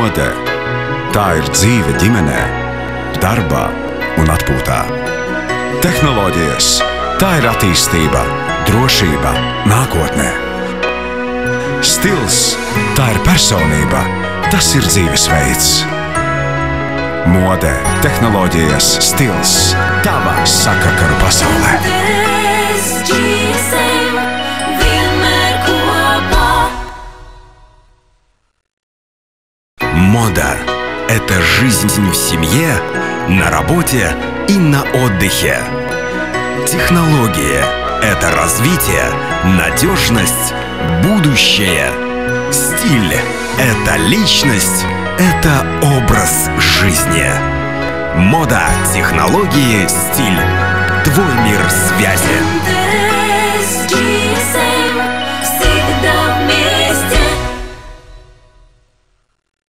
Mode – tā ir dzīve ģimenē, darbā un atpūtā. Tehnoloģijas – tā ir attīstība, drošība, nākotnē. Stils – tā ir personība, tas ir dzīvesveids. Mode, tehnoloģijas, stils – tava sakarkaru pasaulē. Мода – это жизнь в семье, на работе и на отдыхе. Технологии – это развитие, надежность, будущее. Стиль – это личность, это образ жизни. Мода, технологии, стиль – твой мир связи.